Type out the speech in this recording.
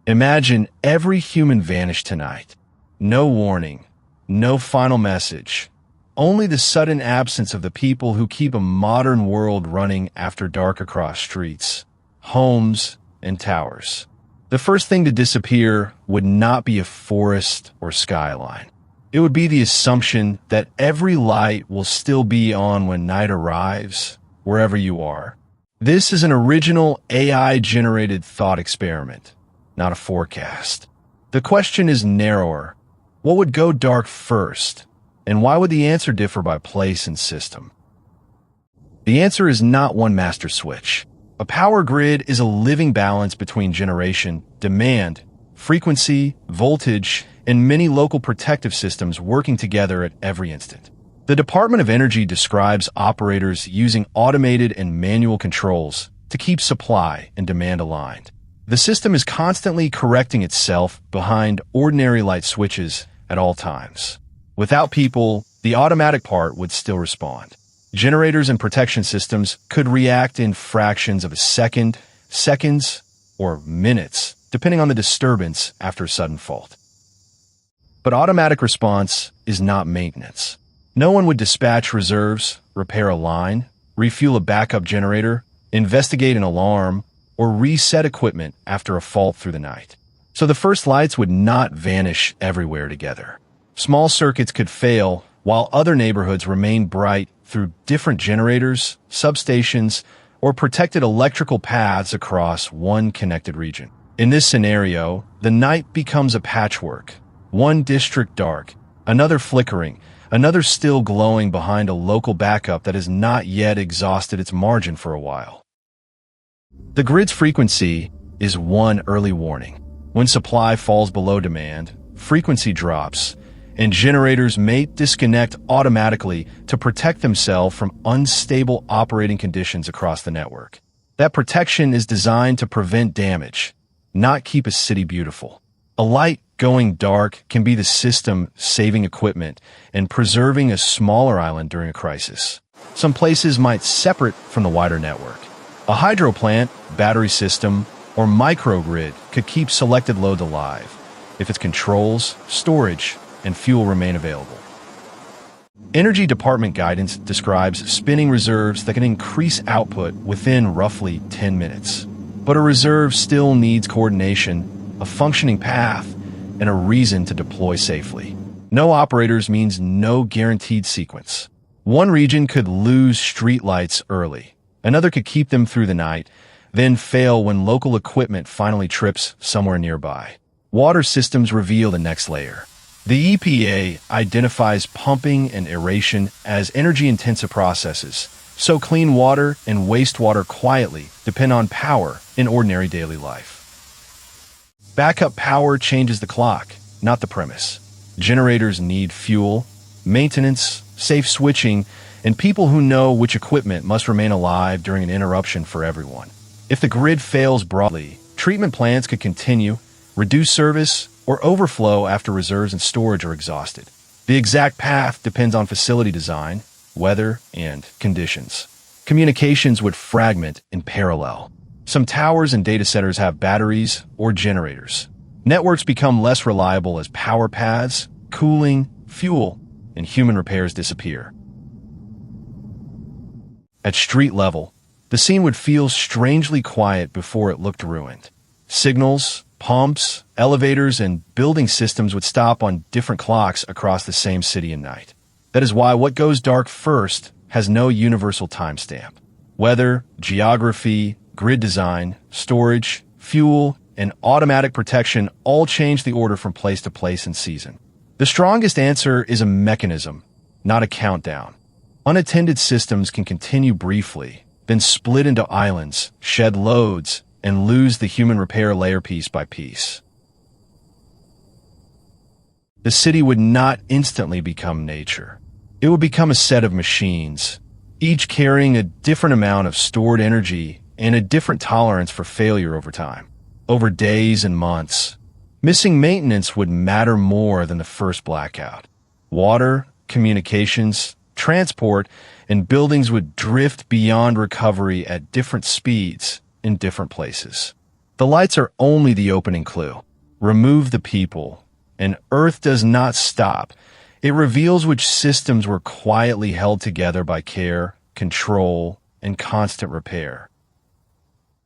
Imagine every human vanished tonight. No warning, no final message, only the sudden absence of the people who keep a modern world running after dark across streets, homes, and towers. The first thing to disappear would not be a forest or skyline. It would be the assumption that every light will still be on when night arrives, wherever you are. This is an original AI-generated thought experiment, not a forecast. The question is narrower. What would go dark first, and why would the answer differ by place and system? The answer is not one master switch. A power grid is a living balance between generation, demand, frequency, voltage, and many local protective systems working together at every instant. The Department of Energy describes operators using automated and manual controls to keep supply and demand aligned. The system is constantly correcting itself behind ordinary light switches at all times. Without people, the automatic part would still respond. Generators and protection systems could react in fractions of a second, seconds, or minutes, depending on the disturbance after a sudden fault. But automatic response is not maintenance. No one would dispatch reserves, repair a line, refuel a backup generator, investigate an alarm, or reset equipment after a fault through the night. So the first lights would not vanish everywhere together. Small circuits could fail while other neighborhoods remain bright through different generators, substations, or protected electrical paths across one connected region. In this scenario, the night becomes a patchwork. One district dark, another flickering, another still glowing behind a local backup that has not yet exhausted its margin for a while. The grid's frequency is one early warning. When supply falls below demand, frequency drops, and generators may disconnect automatically to protect themselves from unstable operating conditions across the network. That protection is designed to prevent damage, not keep a city beautiful. A light going dark can be the system saving equipment and preserving a smaller island during a crisis. Some places might separate from the wider network. A hydro plant, battery system, or microgrid could keep selected loads alive if its controls, storage, and fuel remain available. Energy Department guidance describes spinning reserves that can increase output within roughly 10 minutes. But a reserve still needs coordination, a functioning path, and a reason to deploy safely. No operators means no guaranteed sequence. One region could lose streetlights early. Another could keep them through the night, then fail when local equipment finally trips somewhere nearby. Water systems reveal the next layer. The EPA identifies pumping and aeration as energy-intensive processes, so clean water and wastewater quietly depend on power in ordinary daily life. Backup power changes the clock, not the premise. Generators need fuel, maintenance, safe switching, and people who know which equipment must remain alive during an interruption for everyone. If the grid fails broadly, treatment plants could continue, reduce service, or overflow after reserves and storage are exhausted. The exact path depends on facility design, weather, and conditions. Communications would fragment in parallel. Some towers and data centers have batteries or generators. Networks become less reliable as power paths, cooling, fuel, and human repairs disappear. At street level, the scene would feel strangely quiet before it looked ruined. Signals, pumps, elevators, and building systems would stop on different clocks across the same city and night. That is why what goes dark first has no universal timestamp. Weather, geography, grid design, storage, fuel, and automatic protection all change the order from place to place and season. The strongest answer is a mechanism, not a countdown. Unattended systems can continue briefly, then split into islands, shed loads, and lose the human repair layer piece by piece. The city would not instantly become nature. It would become a set of machines, each carrying a different amount of stored energy and a different tolerance for failure over time. Over days and months, missing maintenance would matter more than the first blackout. Water, communications, transport, and buildings would drift beyond recovery at different speeds in different places. The lights are only the opening clue. Remove the people, and Earth does not stop. It reveals which systems were quietly held together by care, control, and constant repair.